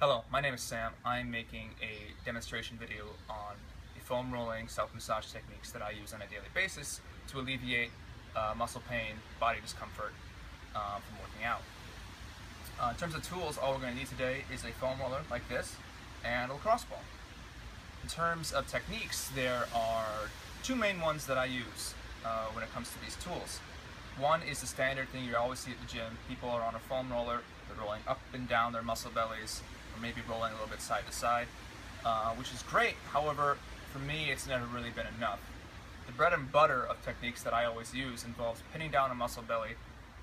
Hello, my name is Sam. I'm making a demonstration video on the foam rolling self-massage techniques that I use on a daily basis to alleviate muscle pain, body discomfort from working out. In terms of tools, all we're going to need today is a foam roller like this and a lacrosse ball. In terms of techniques, there are two main ones that I use when it comes to these tools. One is the standard thing you always see at the gym. People are on a foam roller, they're rolling up and down their muscle bellies, or maybe rolling a little bit side to side, which is great. However, for me, it's never really been enough. The bread and butter of techniques that I always use involves pinning down a muscle belly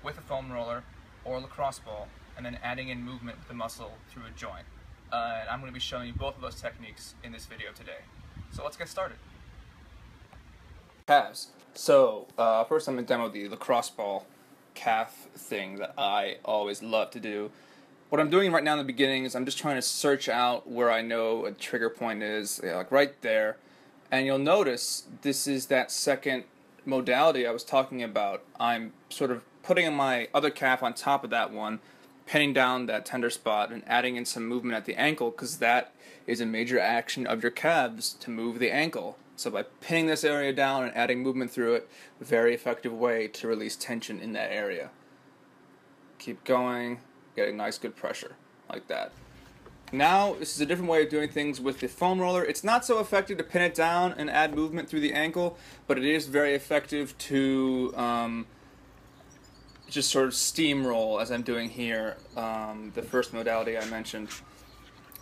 with a foam roller or a lacrosse ball, and then adding in movement with the muscle through a joint. And I'm going to be showing you both of those techniques in this video today. So let's get started. Calves. So first I'm going to demo the lacrosse ball calf thing that I always love to do. What I'm doing right now in the beginning is I'm just trying to search out where I know a trigger point is, like right there. And you'll notice this is that second modality I was talking about. I'm sort of putting my other calf on top of that one, pinning down that tender spot and adding in some movement at the ankle, because that is a major action of your calves, to move the ankle. So by pinning this area down and adding movement through it, a very effective way to release tension in that area. Keep going, getting nice good pressure, like that. Now, this is a different way of doing things with the foam roller. It's not so effective to pin it down and add movement through the ankle, but it is very effective to just sort of steamroll, as I'm doing here, the first modality I mentioned.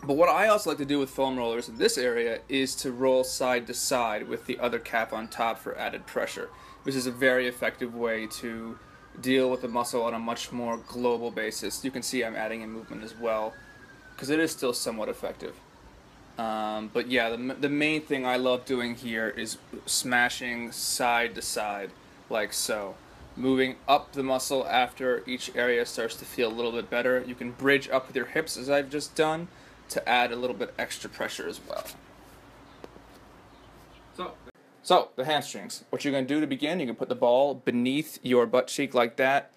But what I also like to do with foam rollers in this area is to roll side to side with the other cap on top for added pressure, which is a very effective way to deal with the muscle on a much more global basis. You can see I'm adding in movement as well, because it is still somewhat effective. But yeah, the main thing I love doing here is smashing side to side, like so. Moving up the muscle after each area starts to feel a little bit better. You can bridge up with your hips, as I've just done, to add a little bit extra pressure as well. So the hamstrings. What you're going to do to begin, you can put the ball beneath your butt cheek like that,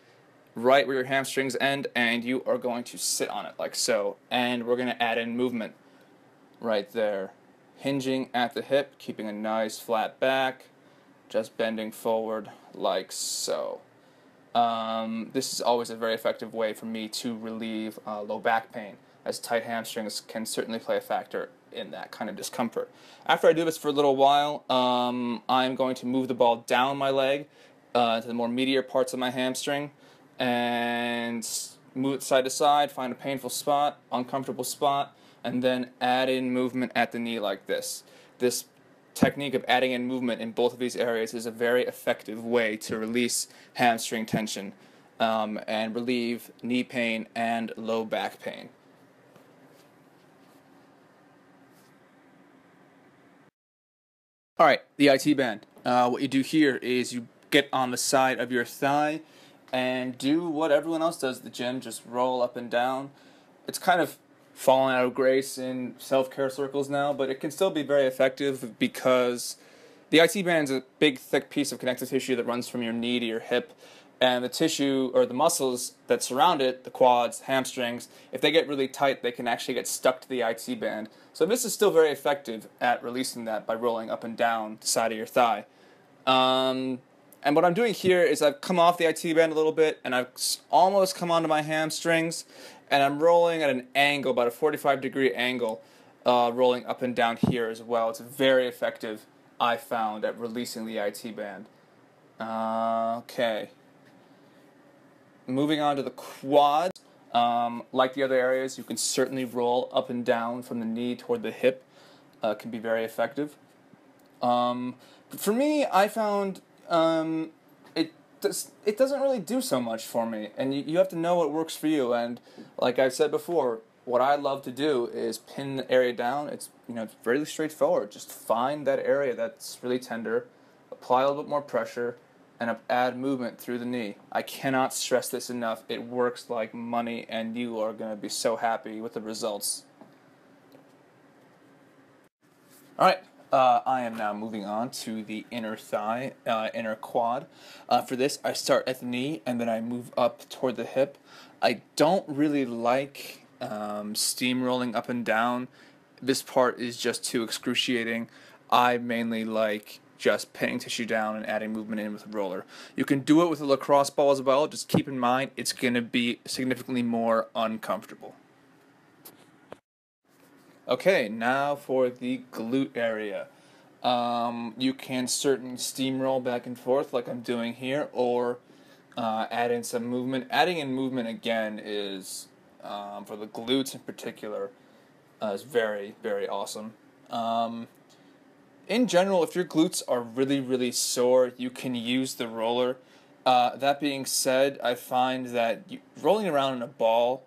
right where your hamstrings end, and you are going to sit on it like so. And we're going to add in movement right there. Hinging at the hip, keeping a nice flat back, just bending forward like so. This is always a very effective way for me to relieve low back pain, as tight hamstrings can certainly play a factor in that kind of discomfort. After I do this for a little while, I'm going to move the ball down my leg to the more meatier parts of my hamstring and move it side to side, find a painful spot, uncomfortable spot, and then add in movement at the knee like this. This technique of adding in movement in both of these areas is a very effective way to release hamstring tension and relieve knee pain and low back pain. Alright, the IT band. What you do here is you get on the side of your thigh and do what everyone else does at the gym, just roll up and down. It's kind of fallen out of grace in self-care circles now, but it can still be very effective because the IT band is a big, thick piece of connective tissue that runs from your knee to your hip, and the tissue, or the muscles that surround it, the quads, hamstrings, if they get really tight, they can actually get stuck to the IT band. So this is still very effective at releasing that by rolling up and down the side of your thigh. And what I'm doing here is I've come off the IT band a little bit, and I've almost come onto my hamstrings, and I'm rolling at an angle, about a 45-degree angle, rolling up and down here as well. It's very effective, I found, at releasing the IT band. Okay. Moving on to the quads. Like the other areas, you can certainly roll up and down from the knee toward the hip. Can be very effective. For me, I found it doesn't really do so much for me, and you have to know what works for you. And like I've said before, what I love to do is pin the area down. It's it's really straightforward. Just find that area that's really tender, apply a little bit more pressure, and add movement through the knee. I cannot stress this enough. It works like money, and you are going to be so happy with the results. All right. I am now moving on to the inner thigh, inner quad. For this, I start at the knee and then I move up toward the hip. I don't really like steamrolling up and down. This part is just too excruciating. I mainly like just pinning tissue down and adding movement in with a roller. You can do it with a lacrosse ball as well, just keep in mind it's going to be significantly more uncomfortable. Okay, now for the glute area. You can certainly steamroll back and forth like I'm doing here, or add in some movement. Adding in movement again is, for the glutes in particular, is very, very awesome. In general, if your glutes are really, really sore, you can use the roller. That being said, I find that rolling around in a ball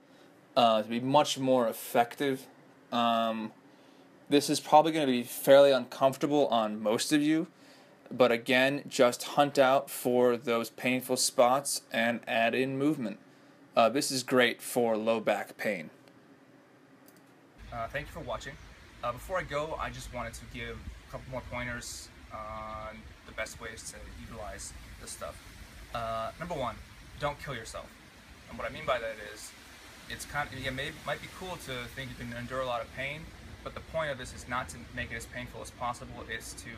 to be much more effective. This is probably going to be fairly uncomfortable on most of you, but again, just hunt out for those painful spots and add in movement. This is great for low back pain. Thank you for watching. Before I go, I just wanted to give a couple more pointers on the best ways to utilize this stuff. Number one, don't kill yourself. And what I mean by that is, it's kind of, might be cool to think you can endure a lot of pain, but the point of this is not to make it as painful as possible. It's to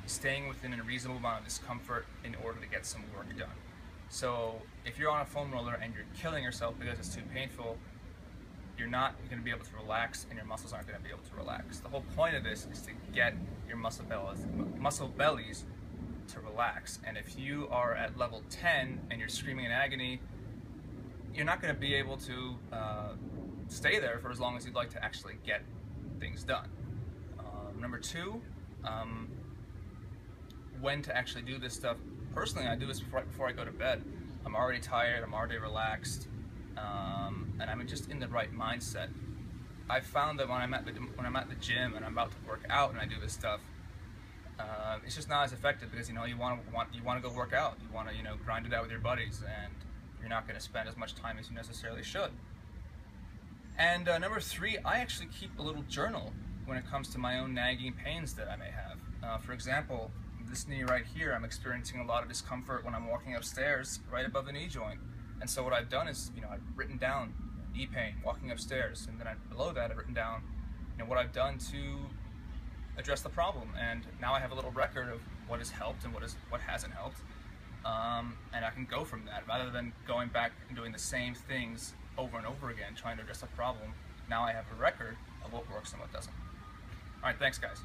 staying within a reasonable amount of discomfort in order to get some work done. So if you're on a foam roller and you're killing yourself because it's too painful, you're not going to be able to relax, and your muscles aren't going to be able to relax. The whole point of this is to get your muscle bellies to relax. And if you are at level 10 and you're screaming in agony, you're not going to be able to stay there for as long as you'd like to actually get things done. Number two, when to actually do this stuff. Personally, I do this before I go to bed. I'm already tired, I'm already relaxed, and I'm just in the right mindset. I found that when I'm at the gym and I'm about to work out and I do this stuff, it's just not as effective because you want to go work out, you want to grind it out with your buddies, and you're not going to spend as much time as you necessarily should. And number three, I actually keep a little journal when it comes to my own nagging pains that I may have. For example, this knee right here, I'm experiencing a lot of discomfort when I'm walking upstairs right above the knee joint. And so what I've done is, I've written down knee pain, walking upstairs, and then below that I've written down, what I've done to address the problem. And now I have a little record of what has helped and what hasn't helped. And I can go from that rather than going back and doing the same things over and over again trying to address a problem. Now I have a record of what works and what doesn't. Alright, thanks guys.